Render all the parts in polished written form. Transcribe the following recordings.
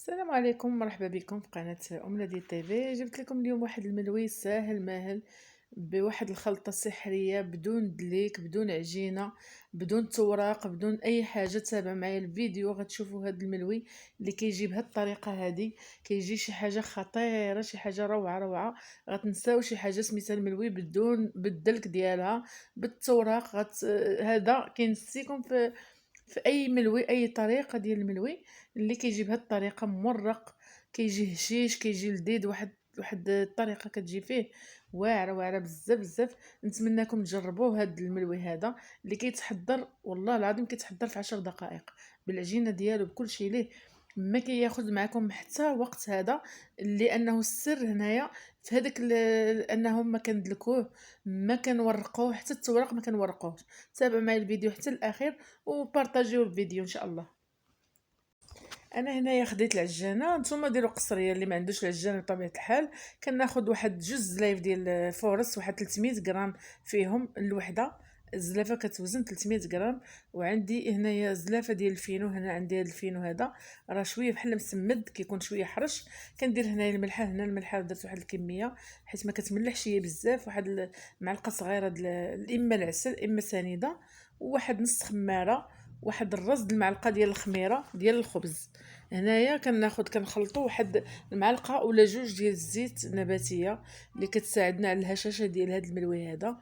السلام عليكم، مرحبا بكم في قناة أمنا تيفي. جبت لكم اليوم واحد الملوي ساهل ماهل بواحد الخلطة سحرية، بدون دليك، بدون عجينة، بدون توراق، بدون أي حاجة. تابع معايا الفيديو غتشوفوا هاد الملوي اللي كيجي بهاد الطريقة هادي. كيجي شي حاجة خطيرة، شي حاجة روعة روعة. غتنساو شي حاجة سميتها الملوي بدون بالدلك ديالها، بالتوراق. هذا كينسيكم في اي ملوي، اي طريقه ديال الملوي اللي كيجي بهاد الطريقه مورق. كيجي هشيش، كيجي لذيذ، واحد الطريقه كتجي فيه واعره واعره بزاف بزاف. نتمنىكم تجربوه هاد الملوي هذا اللي كيتحضر والله العظيم، كيتحضر في 10 دقائق بالعجينه ديالو بكل شيء ليه. ما كياخذ معكم حتى وقت هذا، لانه السر هنايا في هذاك انهم ما كندلكوه، ما كنورقوه، حتى التوراق ما كنورقوهش. تابعوا معايا الفيديو حتى الاخير وبارطاجيو الفيديو ان شاء الله. انا هنايا خديت العجانه، نتوما ديروا قصريه اللي ما عندوش العجانه بطبيعه الحال. كناخذ واحد جوج زلايف ديال الفورص، واحد 300 غرام فيهم الوحده. الزلافه كتوزن 300 غرام. وعندي هنايا زلافه ديال الفينو، هنا عندي هذا الفينو هذا راه شويه بحال مسمد، كيكون شويه حرش. كندير هنايا الملحه، هنا الملحه درت واحد الكميه حيت ما كتملحش هي بزاف. واحد معلقه صغيره اما العسل اما سنيده، وواحد نص خماره، واحد الرز المعلقه ديال الخميره ديال الخبز. هنايا كنخلطوا واحد المعلقه ولا جوج ديال الزيت النباتيه اللي كتساعدنا على الهشاشه ديال هذا الملوي هذا،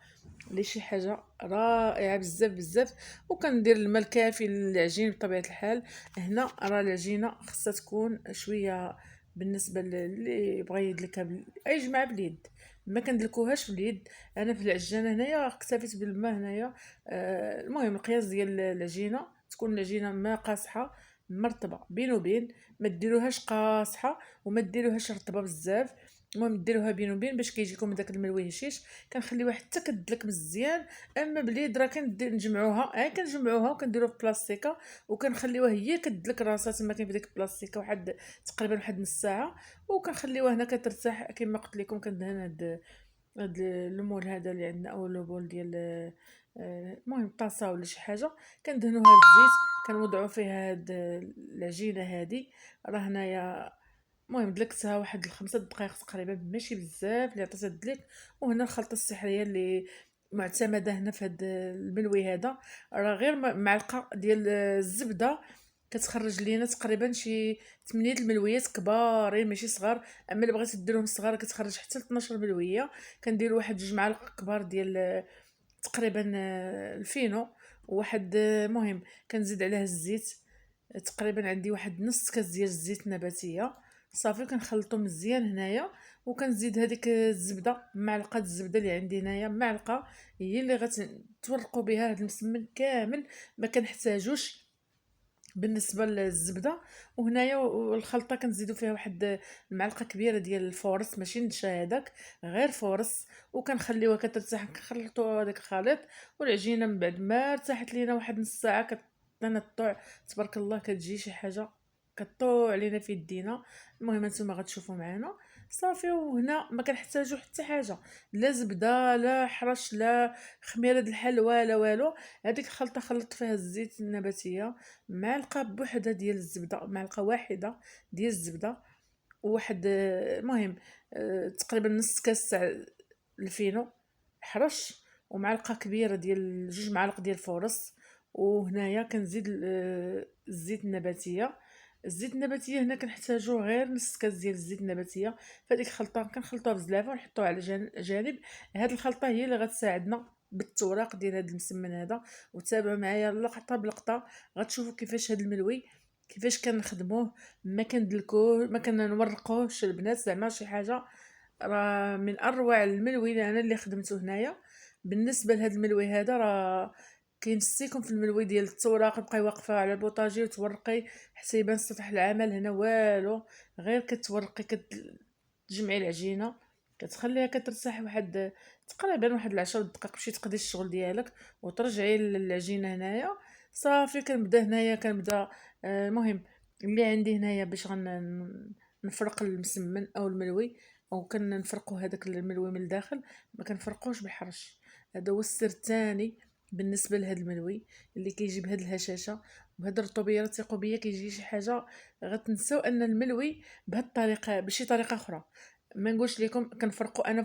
اللي شي حاجه رائعه بزاف بزاف. وكندير الماء الكافي للعجين بطبيعه الحال. هنا راه العجينه خاصها تكون شويه بالنسبه اللي بغى يدلكها اي جماعه باليد، ما كندلكوهاش باليد. انا في العجانه هنايا اكتفيت بالماء هنايا. المهم القياس ديال العجينه تكون العجينه ما قاصحه، مرطبه بين وبين. ما ديروهاش قاصحه وما ديروهاش رطبه بزاف. المهم ديروها بين وبين باش كيجيكم داك الملوي هشيش. كنخليوها حتى كدلك مزيان. اما باليد راه كنجمعوها، كنجمعوها وكنديروها في بلاستيكه وكنخليوها هي كدلك راسها تما كاين في ديك البلاستيكه واحد تقريبا واحد نص ساعه. وكنخليوها هنا كترتاح كما قلت لكم. كندهن هاد المول هذا اللي عندنا او لو بول ديال المهم طاسه ولا شي حاجه، كندهنوها بالزيت. كنوضعوا فيها هاد العجينه هادي. راه هنايا المهم دلكتها واحد 5 دقائق تقريبا، ماشي بزاف اللي عطيتها الدليك. وهنا الخلطه السحريه اللي معتمده هنا في هاد الملوي هذا، راه غير معلقه ديال الزبده كتخرج لينا تقريبا شي 8 الملويات كبارين ماشي صغار. اما اللي بغيتي ديرهم صغار كتخرج حتى ل 12 ملويه. كندير واحد 2 معالق كبار ديال تقريبا الفينو. وواحد مهم كنزيد عليه الزيت. تقريبا عندي واحد نص كاس ديال الزيت النباتيه. صافي كنخلطو مزيان هنايا. وكنزيد هذيك الزبده، معلقه الزبده اللي عندي هنايا، معلقه هي اللي غتورقوا بها هذا المسمن كامل. ما كنحتاجوش بالنسبه للزبده. وهنايا الخلطه كنزيدو فيها واحد المعلقه كبيره ديال الفورص، ماشي نشا هذاك، غير فورص. وكنخليوها كترتاح، كنخلطوا هذاك الخليط. والعجينه من بعد ما ارتاحت لينا واحد نص ساعه كتنطع تبارك الله، كتجي شي حاجه كطوع علينا في يدينا. المهم نتوما غتشوفوا معنا. صافي وهنا ما كنحتاجو حتى حاجه، لا زبده لا حرش لا خميره د الحلوى لا والو. هذيك الخلطه خلطت فيها الزيت النباتيه، معلقه بوحده ديال الزبده، معلقه واحده ديال الزبده، وواحد المهم تقريبا نص كاس تاع الفينو حرش، ومعلقه كبيره ديال 2 معالق ديال الفورص. وهنايا كنزيد الزيت النباتيه. الزيت النباتيه هنا كنحتاجو غير نص كاس ديال الزيت النباتيه. فهاديك الخلطه كنخلطوها بزلافه ونحطوها على جانب. هاد الخلطه هي اللي غتساعدنا بالتوراق ديال هاد المسمن هذا. وتابعوا معايا لقطه بلقطه، غتشوفوا كيفاش هاد الملوي كيفاش كنخدموه. ما كندلكوه، ما كنورقوهش البنات، زعما شي حاجه. راه من اروع الملوي اللي انا اللي خدمته هنايا. بالنسبه لهذا الملوي هذا راه كينسيكم في الملوي ديال التوراق، تبقاي واقفه على البوطاجي وتورقي حتى يبان سطح العمل. هنا والو، غير كتورقي كتجمعي العجينه، كتخليها كترتاح واحد تقريبا واحد 10 دقائق باش تقضي الشغل ديالك. وترجعي للعجينه هنايا. صافي كنبدا هنايا كنبدا المهم اللي عندي هنايا باش نفرق المسمن او الملوي، او كنفرقوا هذاك الملوي من الداخل. ما كنفرقوش بالحرش، هذا هو السر الثاني بالنسبه لهذا الملوي اللي كيجي بهاد الهشاشه وبهاد الرطوبيه، ثقوا بيا كيجي شي حاجه غتنساو ان الملوي بهاد الطريقه بشي طريقه اخرى. ما نقولش لكم كنفرقوا انا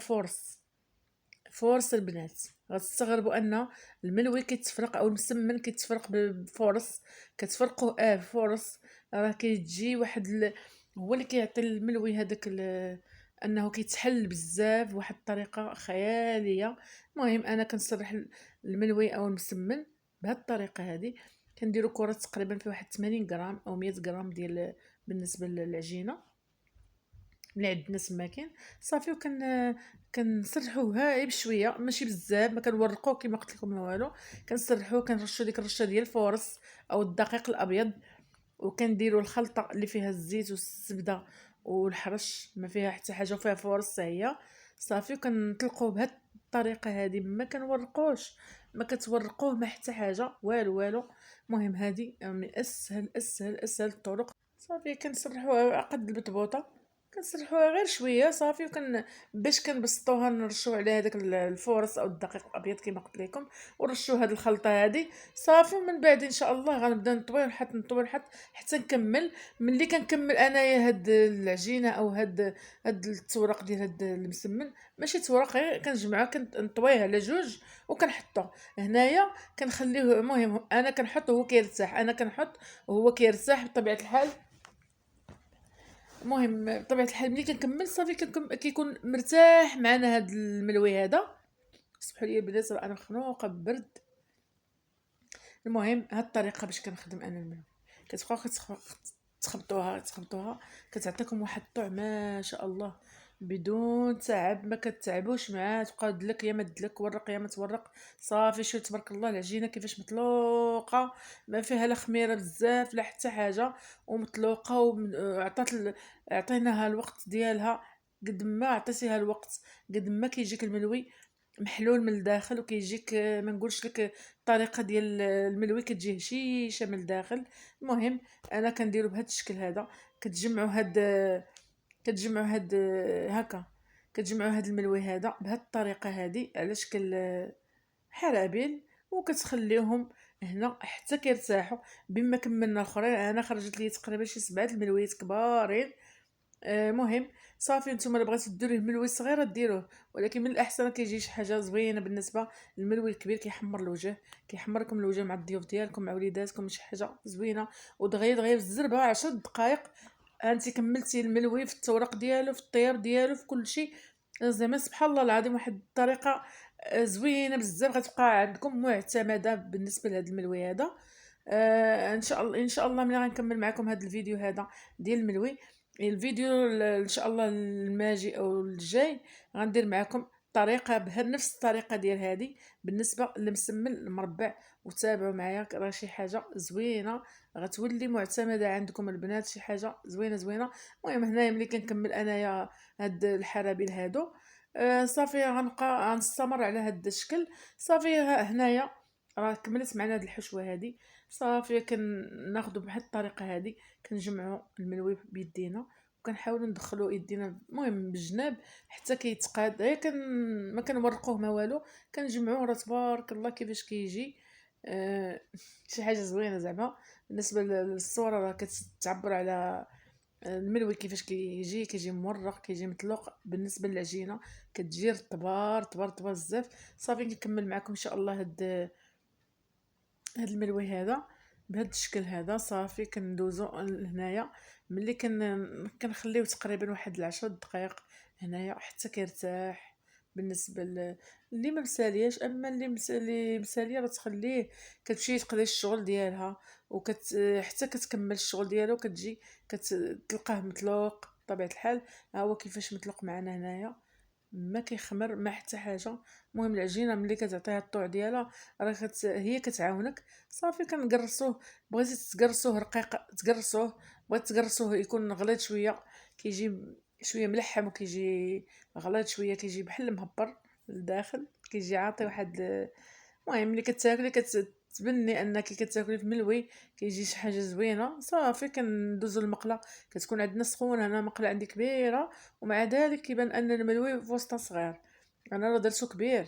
فورس البنات غتستغربوا ان الملوي كيتفرق او المسمن كيتفرق بفورس. كتفرقوا فورس راه كيجي واحد هو اللي كيعطي الملوي هذاك انه كيتحل بزاف بواحد الطريقه خياليه. المهم انا كنصرح الملوي او المسمن بهذه الطريقه هذه. كنديروا كره تقريبا في واحد 80 غرام او 100 غرام ديال بالنسبه للعجينه اللي عندنا سماكين صافي. كنسرحوها غير بشويه ماشي بزاف، ما كنورقوه كما قلت لكم لا والو. كنسرحوه كنرشوا ديك الرشه ديال الفورص او الدقيق الابيض، وكنديروا الخلطه اللي فيها الزيت والزبده والحرش ما فيها حتى حاجه وفيها فورص هي صافي. وكنطلقوه بهذه الطريقه هذه ما كنورقوش، ما كتورقوه ما حتى حاجه والو والو. المهم هذه من اسهل الطرق. صافي كنسرحوها قد البطبوطه، كنسرحوها غير شويه صافي. باش كنبسطوها نرشوا عليها داك الفورص او الدقيق الابيض كما قلت لكم، ونرشوا هاد الخلطه هادي صافي. ومن بعد ان شاء الله غنبدا نطوي حتى نكمل. ملي كنكمل انايا هاد العجينه او هاد التورق ديال هاد المسمن، ماشي تورق غير كنجمعها كنطويه على جوج وكنحطه هنايا كنخليه. المهم انا كنحط وهو كيرتاح، انا كنحط وهو كيرتاح بطبيعه الحال. المهم بطبيعه الحال ملي كنكمل صافي كيكون مرتاح معنا هذا الملوي هذا. سمحوا لي البنات راه انا مخنوقه ببرد. المهم هاد الطريقه باش كنخدم انا الملوي. كتبقاو تخبطوها كتعطيكم واحد الطعم ما شاء الله بدون تعب. ما كتعبوش معاه، تبقى دلك يا ما دلك ورق يا ما تورق صافي. شوف تبارك الله العجينه كيفاش مطلوقه، ما فيها لا خميره بزاف لا حتى حاجه، ومطلوقه وعطات عطيناها الوقت ديالها. قد ما عطيتيها الوقت قد ما كيجيك الملوي محلول من الداخل، وكيجيك ما نقولش لك الطريقه ديال الملوي كتجي هشيشه من الداخل. المهم انا كنديرو بهذا الشكل هذا. كتجمعوا هاد كتجمعوا هاد هكا كتجمعوا هاد الملوي هذا بهذه الطريقه هذه على شكل حرابيل، وكتخليوهم هنا حتى كيرتاحوا. بما كملنا الاخرين انا خرجت لي تقريبا شي 7 الملويات كبارين. مهم صافي نتوما الا بغيتو ديروه ملوي صغيره ديروه، ولكن من الاحسن كيجي شي حاجه زوينه. بالنسبه للملوي الكبير كيحمر الوجه، كيحمر لكم الوجه مع الضيوف ديالكم مع وليداتكم، شي حاجه زوينه. ودغيا الزربه 10 دقائق انت كملتي الملوي في التورق ديالو في الطياب ديالو في كل شيء. زعما سبحان الله العظيم واحد الطريقه زوينه بزاف غتبقى عندكم معتمده بالنسبه لهذا الملوي هذا. ان شاء الله ملي غنكمل معكم هذا الفيديو هذا ديال الملوي، الفيديو ان شاء الله الماجي او الجاي غندير معكم طريقه بنفس الطريقه ديال هذه بالنسبه للمسمن المربع. وتابعوا معايا راه شي حاجه زوينه غتولي معتمده عندكم البنات، شي حاجه زوينه. المهم هنايا ملي كنكمل انايا هاد الحرابيل هادو صافي غنبقى غنستمر على هاد الشكل. صافي هنايا راه كملت معنا هاد الحشوه هادي صافي. كناخذوا بهاد الطريقه هادي كنجمعوا الملوي بيدينا وكنحاولوا ندخلوا يدينا المهم بالجناب حتى كيتقاد غير ما كنورقوه ما والو. كنجمعوه راه تبارك الله كيفاش كيجي شي حاجه زوينه زعما. بالنسبه للصوره راه كتعبر على الملوي كيفاش كيجي مورق كيجي مطلوق. بالنسبه للعجينه كتجي طبار بزاف. صافي نكمل معكم ان شاء الله هاد الملوي هذا بهذا الشكل هذا. صافي كندوزو هنايا ملي كنخليوه تقريبا واحد 10 دقائق هنايا حتى كيرتاح. بالنسبه اللي ما مسالياش، اما اللي مساليه راه تخليه كتمشي تقضي الشغل ديالها حتى كتكمل الشغل ديالو كتجي كتلقاه مطلوق بطبيعه الحال. ها هو كيفاش مطلوق معنا هنايا ما كيخمر ما حتى حاجه. المهم العجينه ملي كتعطيها الطوع ديالها راه هي كتعاونك. صافي كنقرصوه، بغيتي تقرصوه رقيق تقرصوه، بغيت تقرصوه يكون غليظ شويه كيجي شويه ملحم، وكيجي غليظ شويه كيجي بحال المهبر للداخل كيجي عاطي واحد. المهم ملي كتاكلي كتبني انك كتاكلي في ملوي كيجي شي حاجه زوينه. صافي كندوزو المقله كتكون عندنا سخونه. انا مقله عندي كبيره ومع ذلك كيبان ان الملوي في وسطها صغير، انا راه درتو كبير.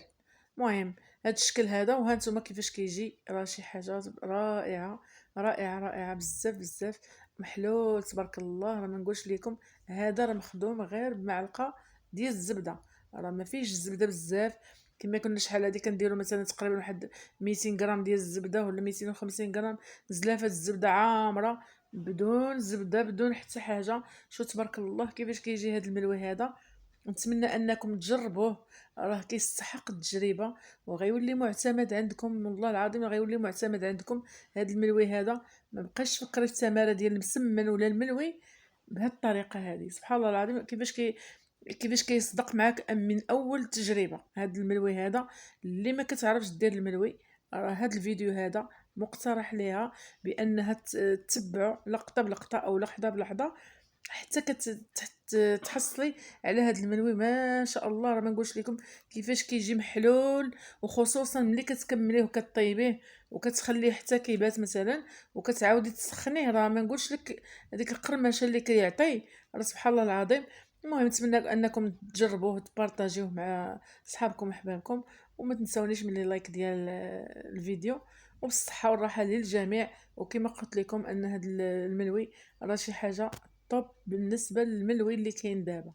المهم هاد الشكل هذا. وها نتوما كيفاش كيجي، راه شي حاجه رائعه رائعه رائعه بزاف بزاف، محلول تبارك الله. راه ما نقولش لكم، هذا راه مخدوم غير بمعلقه ديال الزبده، راه ما فيش الزبده بزاف. كما كنا شحال هادي كنديروا مثلا تقريبا واحد 200 غرام ديال الزبده ولا 250 غرام، زلافه الزبده عامره بدون زبده بدون حتى حاجه. شو تبارك الله كيفاش كيجي هذا الملوي هذا. نتمنى انكم تجربوه، راه كيستحق التجربه، وغيولي معتمد عندكم والله العظيم، غيولي معتمد عندكم. هذا الملوي هذا ما بقاش تفكري في التماره ديال المسمن ولا الملوي بهذه الطريقه هذه. سبحان الله العظيم كيفاش كيصدق معك من اول تجربه. هذا الملوي هذا اللي ما كتعرفش دير الملوي، راه هذا الفيديو هذا مقترح ليها بانها تتبعوا لقطه بلقطه او لحظه بلحظه حتى تحصلي على هذا المنوي. ما شاء الله راه ما نقولش لكم كيفاش كيجي محلول، وخصوصا ملي كتكمليه وكطيبيه وكتخليه حتى كيبات مثلا وكتعاودي تسخنيه، راه ما نقولش لك هذيك القرمشه اللي كيعطي، راه سبحان الله العظيم. المهم نتمنى انكم تجربوه وتبارطاجيوه مع صحابكم واحبابكم، وما تنسونيش من لي لايك ديال الفيديو. وبالصحه والراحه للجميع. وكما قلت لكم ان هذا المنوي راه شي حاجه طوب بالنسبه للملوي اللي كاين دابا.